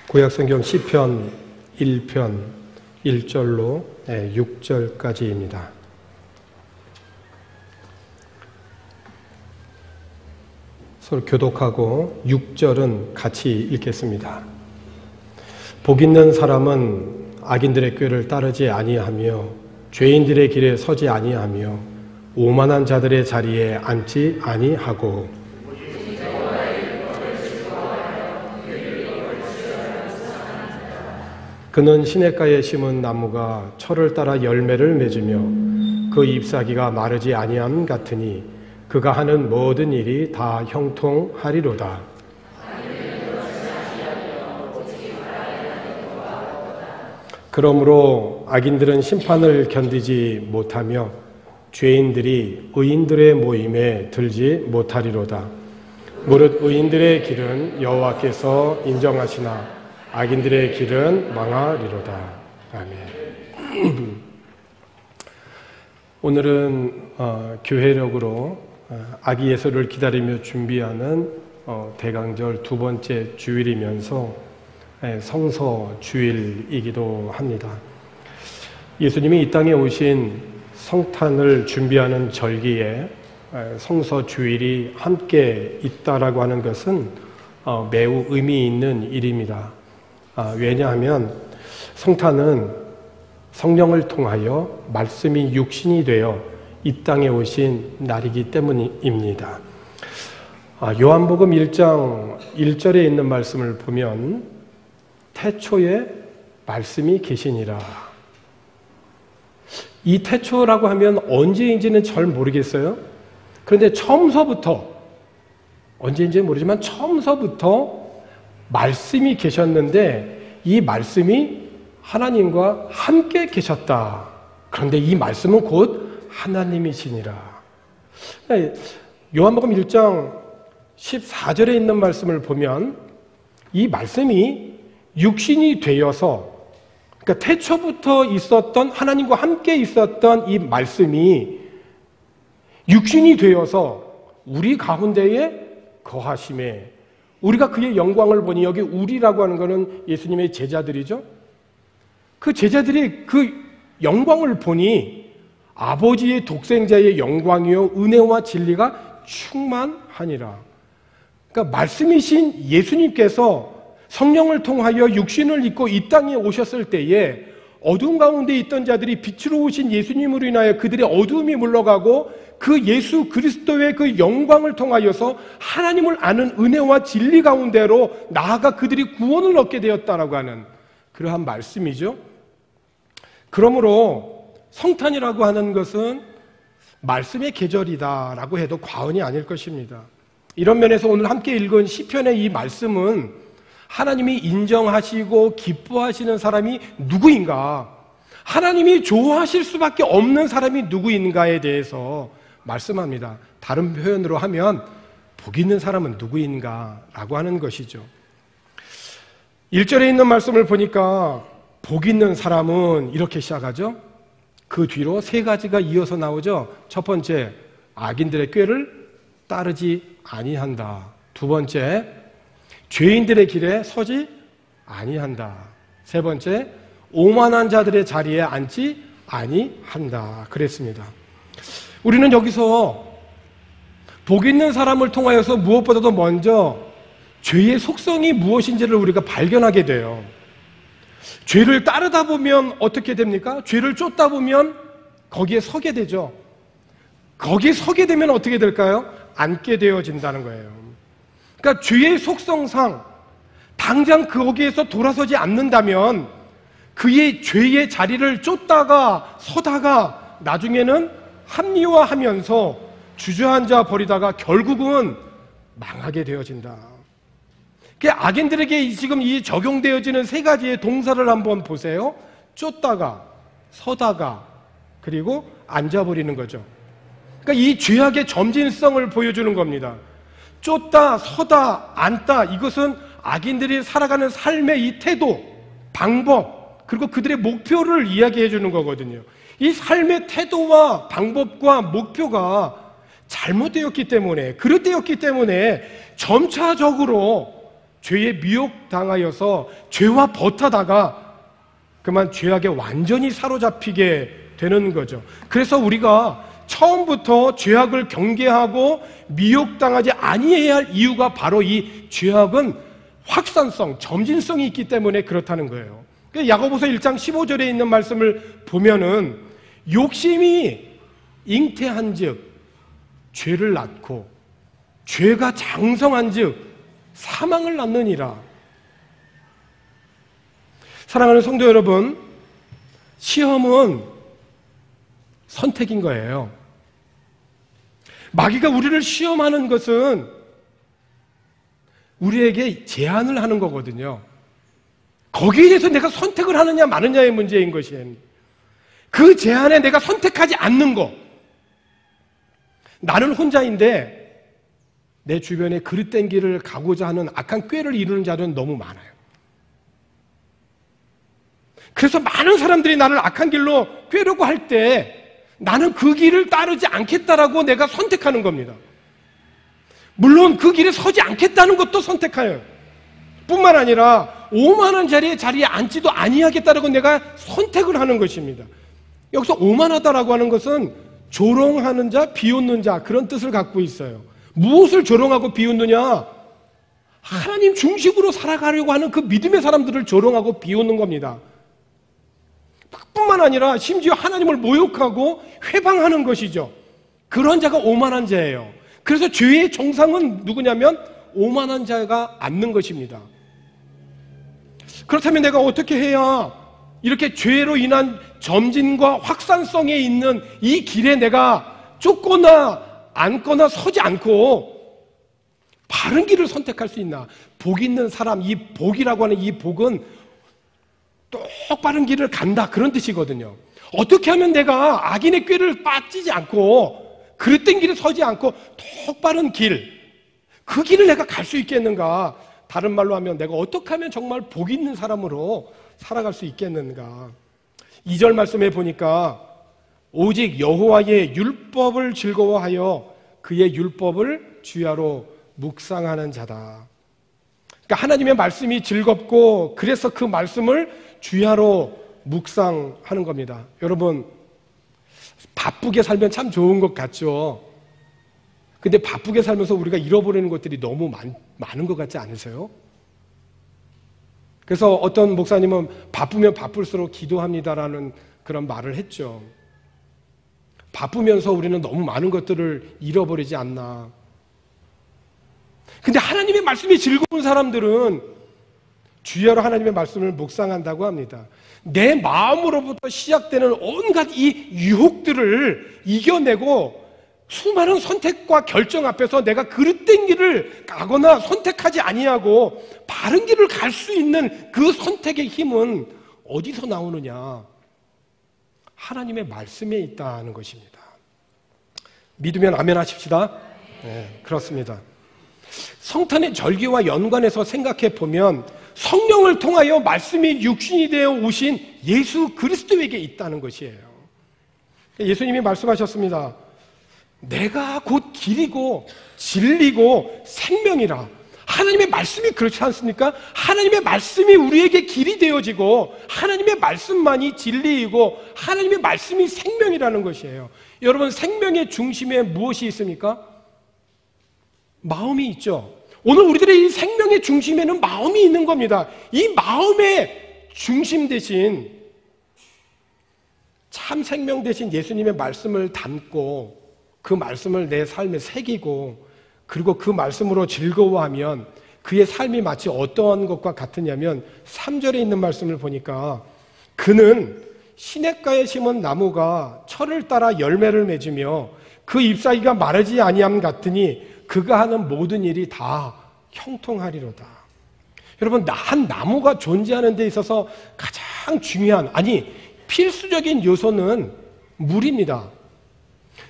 구약성경 시편 1편 1절로 6절까지입니다. 서로 교독하고 6절은 같이 읽겠습니다. 복 있는 사람은 악인들의 꾀를 따르지 아니하며 죄인들의 길에 서지 아니하며 오만한 자들의 자리에 앉지 아니하고 그는 시냇가에 심은 나무가 철을 따라 열매를 맺으며 그 잎사귀가 마르지 아니함 같으니 그가 하는 모든 일이 다 형통하리로다. 그러므로 악인들은 심판을 견디지 못하며 죄인들이 의인들의 모임에 들지 못하리로다. 무릇 의인들의 길은 여호와께서 인정하시나 악인들의 길은 망하리로다. 아멘. 오늘은 교회력으로 아기 예수를 기다리며 준비하는 대강절 두 번째 주일이면서 성서 주일이기도 합니다. 예수님이 이 땅에 오신 성탄을 준비하는 절기에 성서 주일이 함께 있다라고 하는 것은 매우 의미 있는 일입니다. 왜냐하면 성탄은 성령을 통하여 말씀이 육신이 되어 이 땅에 오신 날이기 때문입니다. 요한복음 1장 1절에 있는 말씀을 보면 태초에 말씀이 계시니라. 이 태초라고 하면 언제인지는 잘 모르겠어요. 그런데 처음서부터, 언제인지는 모르지만 처음서부터 말씀이 계셨는데 이 말씀이 하나님과 함께 계셨다. 그런데 이 말씀은 곧 하나님이시니라. 요한복음 1장 14절에 있는 말씀을 보면 이 말씀이 육신이 되어서, 그러니까 태초부터 있었던 하나님과 함께 있었던 이 말씀이 육신이 되어서 우리 가운데에 거하심에, 우리가 그의 영광을 보니, 여기 우리라고 하는 것은 예수님의 제자들이죠. 그 제자들이 그 영광을 보니 아버지의 독생자의 영광이요 은혜와 진리가 충만하니라. 그러니까 말씀이신 예수님께서 성령을 통하여 육신을 입고 이 땅에 오셨을 때에 어두운 가운데 있던 자들이 빛으로 오신 예수님으로 인하여 그들의 어두움이 물러가고 그 예수 그리스도의 그 영광을 통하여서 하나님을 아는 은혜와 진리 가운데로 나아가 그들이 구원을 얻게 되었다라고 하는 그러한 말씀이죠. 그러므로 성탄이라고 하는 것은 말씀의 계절이다라고 해도 과언이 아닐 것입니다. 이런 면에서 오늘 함께 읽은 시편의 이 말씀은 하나님이 인정하시고 기뻐하시는 사람이 누구인가, 하나님이 좋아하실 수밖에 없는 사람이 누구인가에 대해서 말씀합니다. 다른 표현으로 하면 복 있는 사람은 누구인가라고 하는 것이죠. 1절에 있는 말씀을 보니까 복 있는 사람은 이렇게 시작하죠. 그 뒤로 세 가지가 이어서 나오죠. 첫 번째, 악인들의 꾀를 따르지 아니한다. 두 번째, 죄인들의 길에 서지 아니한다. 세 번째, 오만한 자들의 자리에 앉지 아니한다. 그랬습니다. 우리는 여기서 복 있는 사람을 통하여서 무엇보다도 먼저 죄의 속성이 무엇인지를 우리가 발견하게 돼요. 죄를 따르다 보면 어떻게 됩니까? 죄를 쫓다 보면 거기에 서게 되죠. 거기에 서게 되면 어떻게 될까요? 앉게 되어진다는 거예요. 그러니까 죄의 속성상 당장 거기에서 돌아서지 않는다면 그의 죄의 자리를 쫓다가 서다가 나중에는 합리화하면서 주저앉아 버리다가 결국은 망하게 되어진다. 악인들에게 지금 이 적용되어지는 세 가지의 동사를 한번 보세요. 쫓다가, 서다가, 그리고 앉아버리는 거죠. 그러니까 이 죄악의 점진성을 보여주는 겁니다. 쫓다, 서다, 앉다, 이것은 악인들이 살아가는 삶의 이 태도, 방법, 그리고 그들의 목표를 이야기해 주는 거거든요. 이 삶의 태도와 방법과 목표가 잘못되었기 때문에, 그릇되었기 때문에 점차적으로 죄에 미혹당하여서 죄와 버타다가 그만 죄악에 완전히 사로잡히게 되는 거죠. 그래서 우리가 처음부터 죄악을 경계하고 미혹당하지 아니해야 할 이유가 바로 이 죄악은 확산성, 점진성이 있기 때문에 그렇다는 거예요. 야고보서 1장 15절에 있는 말씀을 보면은 욕심이 잉태한즉 죄를 낳고 죄가 장성한즉 사망을 낳느니라. 사랑하는 성도 여러분, 시험은 선택인 거예요. 마귀가 우리를 시험하는 것은 우리에게 제한을 하는 거거든요. 거기에 대해서 내가 선택을 하느냐 마느냐의 문제인 것이에요. 그 제한에 내가 선택하지 않는 거. 나는 혼자인데 내 주변에 그릇된 길을 가고자 하는 악한 꾀를 이루는 자들은 너무 많아요. 그래서 많은 사람들이 나를 악한 길로 꾀려고 할 때 나는 그 길을 따르지 않겠다라고 내가 선택하는 겁니다. 물론 그 길에 서지 않겠다는 것도 선택해요. 뿐만 아니라 오만한 자리에 앉지도 아니하겠다라고 내가 선택을 하는 것입니다. 여기서 오만하다라고 하는 것은 조롱하는 자, 비웃는 자 그런 뜻을 갖고 있어요. 무엇을 조롱하고 비웃느냐? 하나님 중심으로 살아가려고 하는 그 믿음의 사람들을 조롱하고 비웃는 겁니다. 뿐만 아니라 심지어 하나님을 모욕하고 회방하는 것이죠. 그런 자가 오만한 자예요. 그래서 죄의 정상은 누구냐면 오만한 자가 앉는 것입니다. 그렇다면 내가 어떻게 해야 이렇게 죄로 인한 점진과 확산성에 있는 이 길에 내가 쫓거나 앉거나 서지 않고 바른 길을 선택할 수 있나? 복 있는 사람, 이 복이라고 하는 이 복은 똑바른 길을 간다 그런 뜻이거든요. 어떻게 하면 내가 악인의 꾀를 빠지지 않고 그릇된 길에 서지 않고 똑바른 길, 그 길을 내가 갈 수 있겠는가? 다른 말로 하면 내가 어떻게 하면 정말 복 있는 사람으로 살아갈 수 있겠는가? 2절 말씀에 보니까 오직 여호와의 율법을 즐거워하여 그의 율법을 주야로 묵상하는 자다. 그러니까 하나님의 말씀이 즐겁고 그래서 그 말씀을 주야로 묵상하는 겁니다. 여러분, 바쁘게 살면 참 좋은 것 같죠? 근데 바쁘게 살면서 우리가 잃어버리는 것들이 너무 많은 것 같지 않으세요? 그래서 어떤 목사님은 바쁘면 바쁠수록 기도합니다라는 그런 말을 했죠. 바쁘면서 우리는 너무 많은 것들을 잃어버리지 않나. 근데 하나님의 말씀이 즐거운 사람들은 주야로 하나님의 말씀을 묵상한다고 합니다. 내 마음으로부터 시작되는 온갖 이 유혹들을 이겨내고 수많은 선택과 결정 앞에서 내가 그릇된 길을 가거나 선택하지 아니하고 바른 길을 갈 수 있는 그 선택의 힘은 어디서 나오느냐? 하나님의 말씀에 있다는 것입니다. 믿으면 아멘 하십시다. 네, 그렇습니다. 성탄의 절기와 연관해서 생각해 보면 성령을 통하여 말씀이 육신이 되어 오신 예수 그리스도에게 있다는 것이에요. 예수님이 말씀하셨습니다. 내가 곧 길이고 진리고 생명이라. 하나님의 말씀이 그렇지 않습니까? 하나님의 말씀이 우리에게 길이 되어지고 하나님의 말씀만이 진리이고 하나님의 말씀이 생명이라는 것이에요. 여러분, 생명의 중심에 무엇이 있습니까? 마음이 있죠. 오늘 우리들의 이 생명의 중심에는 마음이 있는 겁니다. 이 마음의 중심 대신 참 생명 대신 예수님의 말씀을 담고 그 말씀을 내 삶에 새기고 그리고 그 말씀으로 즐거워하면 그의 삶이 마치 어떠한 것과 같으냐면 3절에 있는 말씀을 보니까 그는 시냇가에 심은 나무가 철을 따라 열매를 맺으며 그 잎사귀가 마르지 아니함 같으니 그가 하는 모든 일이 다 형통하리로다. 여러분, 한 나무가 존재하는 데 있어서 가장 중요한, 아니 필수적인 요소는 물입니다.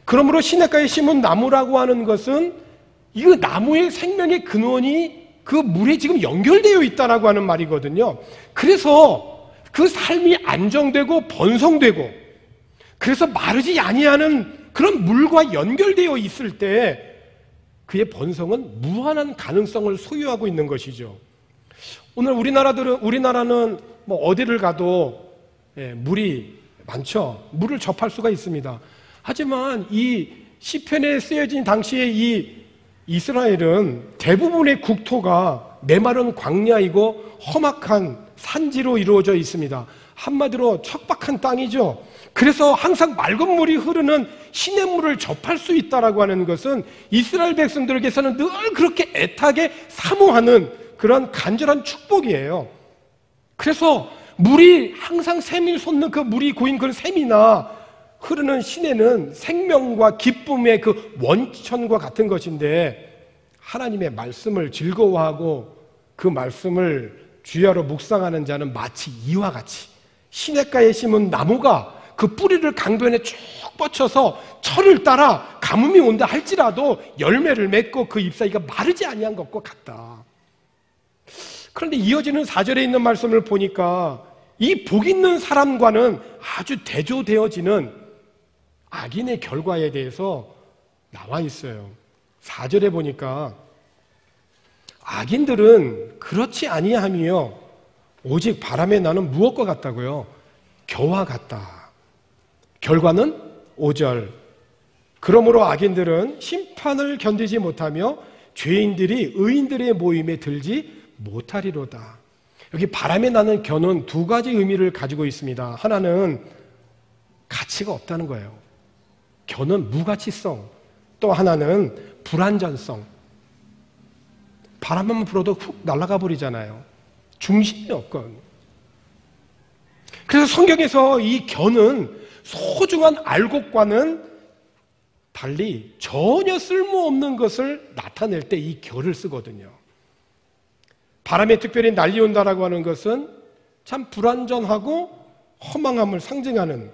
그러므로 시냇가에 심은 나무라고 하는 것은 이 나무의 생명의 근원이 그 물에 지금 연결되어 있다라고 하는 말이거든요. 그래서 그 삶이 안정되고 번성되고 그래서 마르지 아니하는 그런 물과 연결되어 있을 때 그의 번성은 무한한 가능성을 소유하고 있는 것이죠. 오늘 우리나라는 뭐 어디를 가도 물이 많죠. 물을 접할 수가 있습니다. 하지만 이 시편에 쓰여진 당시에 이 이스라엘은 대부분의 국토가 메마른 광야이고 험악한 산지로 이루어져 있습니다. 한마디로 척박한 땅이죠. 그래서 항상 맑은 물이 흐르는 시냇물을 접할 수 있다라고 하는 것은 이스라엘 백성들에게서는 늘 그렇게 애타게 사모하는 그런 간절한 축복이에요. 그래서 물이 항상 샘이 솟는 그 물이 고인 그 샘이나 흐르는 시내는 생명과 기쁨의 그 원천과 같은 것인데, 하나님의 말씀을 즐거워하고 그 말씀을 주야로 묵상하는 자는 마치 이와 같이 시냇가에 심은 나무가 그 뿌리를 강변에 쭉 뻗쳐서 철을 따라 가뭄이 온다 할지라도 열매를 맺고 그 잎사귀가 마르지 아니한 것과 같다. 그런데 이어지는 4절에 있는 말씀을 보니까 이 복 있는 사람과는 아주 대조되어지는 악인의 결과에 대해서 나와 있어요. 4절에 보니까 악인들은 그렇지 아니하며 오직 바람에 나는 무엇과 같다고요? 겨와 같다. 결과는 5절. 그러므로 악인들은 심판을 견디지 못하며 죄인들이 의인들의 모임에 들지 못하리로다. 여기 바람에 나는 겨는 두 가지 의미를 가지고 있습니다. 하나는 가치가 없다는 거예요. 겨는 무가치성. 또 하나는 불완전성. 바람만 불어도 훅 날아가 버리잖아요. 중심이 없건. 그래서 성경에서 이 겨는 소중한 알곡과는 달리 전혀 쓸모없는 것을 나타낼 때 이 겨를 쓰거든요. 바람에 특별히 날려온다라고 하는 것은 참 불완전하고 허망함을 상징하는,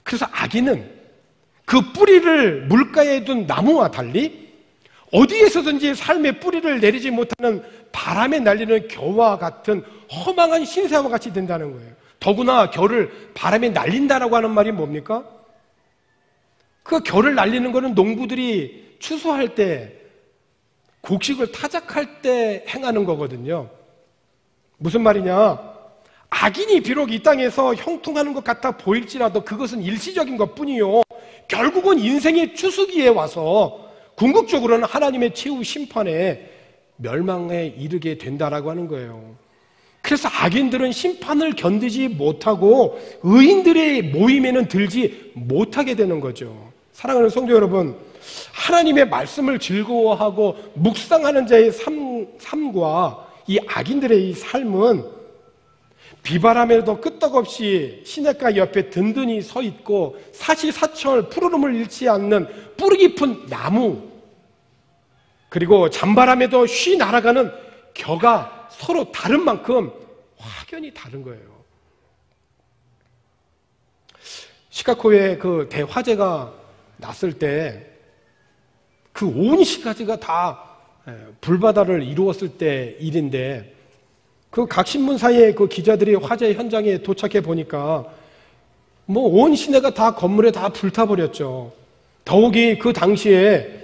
그래서 악인은 그 뿌리를 물가에 둔 나무와 달리 어디에서든지 삶의 뿌리를 내리지 못하는 바람에 날리는 겨와 같은 허망한 신세와 같이 된다는 거예요. 더구나 겨를 바람에 날린다라고 하는 말이 뭡니까? 그 겨를 날리는 거는 농부들이 추수할 때, 곡식을 타작할 때 행하는 거거든요. 무슨 말이냐? 악인이 비록 이 땅에서 형통하는 것 같아 보일지라도 그것은 일시적인 것뿐이요, 결국은 인생의 추수기에 와서 궁극적으로는 하나님의 최후 심판에 멸망에 이르게 된다라고 하는 거예요. 그래서 악인들은 심판을 견디지 못하고 의인들의 모임에는 들지 못하게 되는 거죠. 사랑하는 성도 여러분, 하나님의 말씀을 즐거워하고 묵상하는 자의 삶과 이 악인들의 이 삶은 비바람에도 끄떡없이 시냇가 옆에 든든히 서 있고 사시사철 푸르름을 잃지 않는 뿌리 깊은 나무, 그리고 잔바람에도 쉬 날아가는 겨가 서로 다른 만큼 확연히 다른 거예요. 시카고에 그 대화재가 났을 때 그 온 시가지가 다 불바다를 이루었을 때 일인데, 그 각 신문사의 그 기자들이 화재 현장에 도착해 보니까 뭐 온 시내가 다 건물에 다 불타버렸죠. 더욱이 그 당시에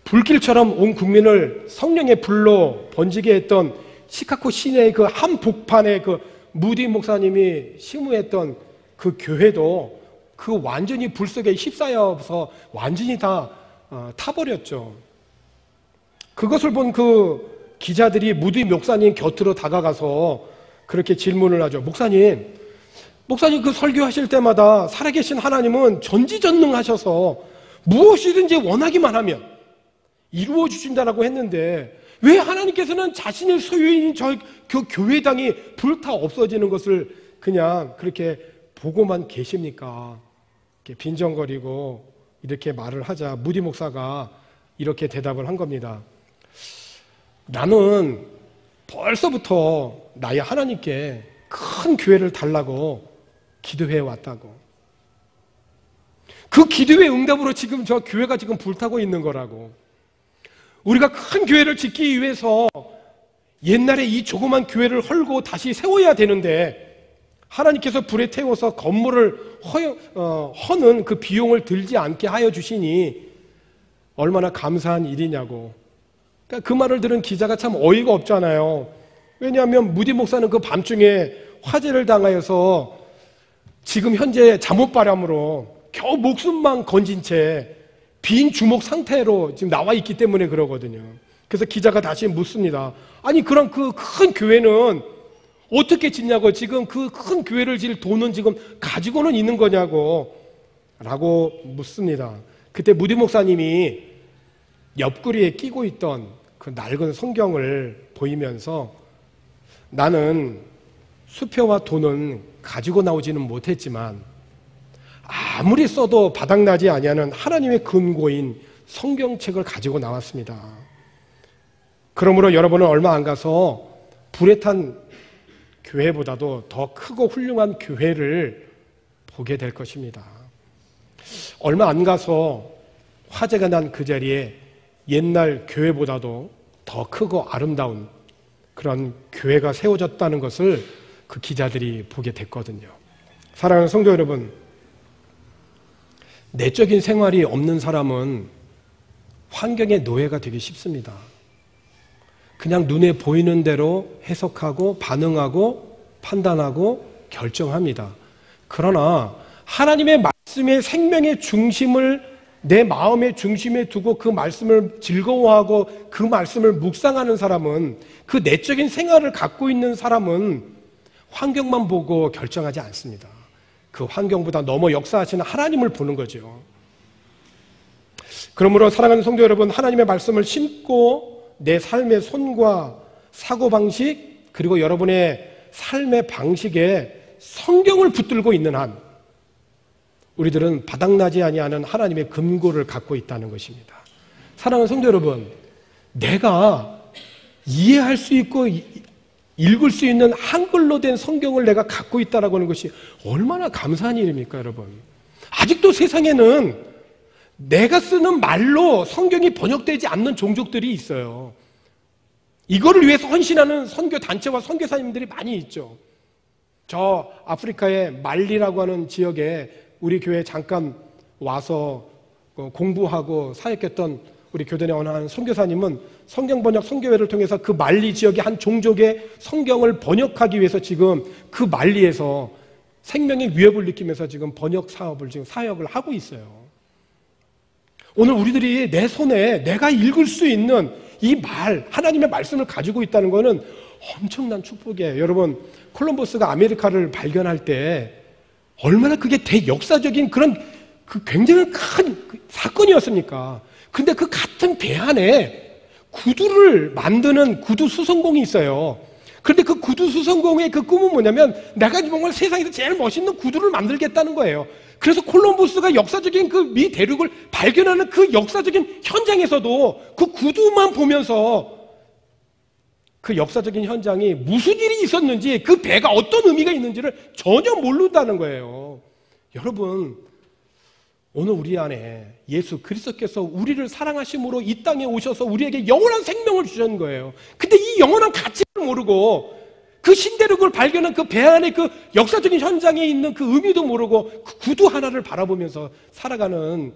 불길처럼 온 국민을 성령의 불로 번지게 했던 시카고 시내의 그 한복판에 그 무디 목사님이 심우했던 그 교회도 그 완전히 불 속에 휩싸여서 완전히 다 타버렸죠. 그것을 본 그 기자들이 무디 목사님 곁으로 다가가서 그렇게 질문을 하죠. 목사님 그 설교하실 때마다 살아계신 하나님은 전지전능하셔서 무엇이든지 원하기만 하면 이루어 주신다라고 했는데 왜 하나님께서는 자신의 소유인 그 교회당이 불타 없어지는 것을 그냥 그렇게 보고만 계십니까? 이렇게 빈정거리고 이렇게 말을 하자 무디 목사가 이렇게 대답을 한 겁니다. 나는 벌써부터 나의 하나님께 큰 교회를 달라고 기도해 왔다고. 그 기도의 응답으로 지금 저 교회가 지금 불타고 있는 거라고. 우리가 큰 교회를 짓기 위해서 옛날에 이 조그만 교회를 헐고 다시 세워야 되는데 하나님께서 불에 태워서 건물을 허는 그 비용을 들지 않게 하여 주시니 얼마나 감사한 일이냐고. 그러니까 그 말을 들은 기자가 참 어이가 없잖아요. 왜냐하면 무디 목사는 그 밤중에 화재를 당하여서 지금 현재 잠옷바람으로 겨우 목숨만 건진 채 빈 주먹 상태로 지금 나와 있기 때문에 그러거든요. 그래서 기자가 다시 묻습니다. 아니 그럼 그 큰 교회는 어떻게 짓냐고, 지금 그 큰 교회를 질 돈은 지금 가지고는 있는 거냐고 라고 묻습니다. 그때 무디 목사님이 옆구리에 끼고 있던 그 낡은 성경을 보이면서 나는 수표와 돈은 가지고 나오지는 못했지만 아무리 써도 바닥나지 아니하는 하나님의 근고인 성경책을 가지고 나왔습니다. 그러므로 여러분은 얼마 안 가서 불에 탄 교회보다도 더 크고 훌륭한 교회를 보게 될 것입니다. 얼마 안 가서 화재가 난 그 자리에 옛날 교회보다도 더 크고 아름다운 그런 교회가 세워졌다는 것을 그 기자들이 보게 됐거든요. 사랑하는 성도 여러분, 내적인 생활이 없는 사람은 환경의 노예가 되기 쉽습니다. 그냥 눈에 보이는 대로 해석하고 반응하고 판단하고 결정합니다. 그러나 하나님의 말씀의 생명의 중심을 내 마음의 중심에 두고 그 말씀을 즐거워하고 그 말씀을 묵상하는 사람은, 그 내적인 생활을 갖고 있는 사람은 환경만 보고 결정하지 않습니다. 그 환경보다 넘어 역사하시는 하나님을 보는 거죠. 그러므로 사랑하는 성도 여러분, 하나님의 말씀을 심고 내 삶의 손과 사고방식 그리고 여러분의 삶의 방식에 성경을 붙들고 있는 한 우리들은 바닥나지 아니하는 하나님의 금고를 갖고 있다는 것입니다. 사랑하는 성도 여러분, 내가 이해할 수 있고 읽을 수 있는 한글로 된 성경을 내가 갖고 있다라고 하는 것이 얼마나 감사한 일입니까, 여러분? 아직도 세상에는 내가 쓰는 말로 성경이 번역되지 않는 종족들이 있어요. 이거를 위해서 헌신하는 선교 단체와 선교사님들이 많이 있죠. 저 아프리카의 말리라고 하는 지역에 우리 교회에 잠깐 와서 공부하고 사역했던 우리 교단에 원하는 선교사님은 성경 번역 선교회를 통해서 그 말리 지역의 한 종족의 성경을 번역하기 위해서 지금 그 말리에서 생명의 위협을 느끼면서 지금 번역 사업을 지금 사역을 하고 있어요. 오늘 우리들이 내 손에 내가 읽을 수 있는 이 말, 하나님의 말씀을 가지고 있다는 것은 엄청난 축복이에요. 여러분, 콜럼버스가 아메리카를 발견할 때 얼마나 그게 대역사적인 그런 그 굉장히 큰 사건이었습니까? 근데 그 같은 배 안에 구두를 만드는 구두 수성공이 있어요. 그런데 그 구두 수성공의 그 꿈은 뭐냐면 내가 정말 세상에서 제일 멋있는 구두를 만들겠다는 거예요. 그래서 콜럼버스가 역사적인 그 미 대륙을 발견하는 그 역사적인 현장에서도 그 구두만 보면서 그 역사적인 현장이 무슨 일이 있었는지, 그 배가 어떤 의미가 있는지를 전혀 모른다는 거예요. 여러분, 오늘 우리 안에 예수 그리스도께서 우리를 사랑하심으로 이 땅에 오셔서 우리에게 영원한 생명을 주신 거예요. 근데 이 영원한 가치를 모르고 그 신대륙을 발견한 그 배 안에 그 역사적인 현장에 있는 그 의미도 모르고 그 구두 하나를 바라보면서 살아가는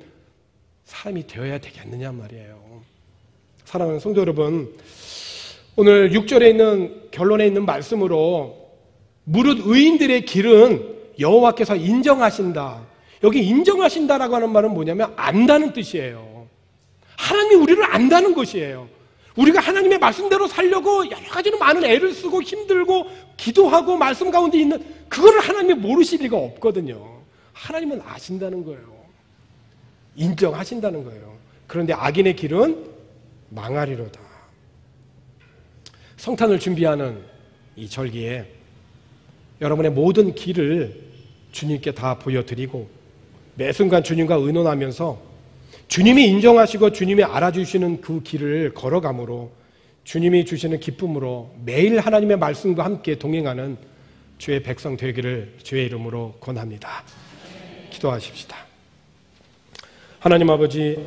사람이 되어야 되겠느냐 말이에요. 사랑하는 성도 여러분, 오늘 6절에 있는 결론에 있는 말씀으로 무릇 의인들의 길은 여호와께서 인정하신다. 여기 인정하신다라고 하는 말은 뭐냐면 안다는 뜻이에요. 하나님이 우리를 안다는 것이에요. 우리가 하나님의 말씀대로 살려고 여러 가지로 많은 애를 쓰고 힘들고 기도하고 말씀 가운데 있는 그거를 하나님이 모르실 리가 없거든요. 하나님은 아신다는 거예요. 인정하신다는 거예요. 그런데 악인의 길은 망하리로다. 성탄을 준비하는 이 절기에 여러분의 모든 길을 주님께 다 보여드리고 매 순간 주님과 의논하면서 주님이 인정하시고 주님이 알아주시는 그 길을 걸어감으로 주님이 주시는 기쁨으로 매일 하나님의 말씀과 함께 동행하는 주의 백성 되기를 주의 이름으로 권합니다. 기도하십시다. 하나님 아버지,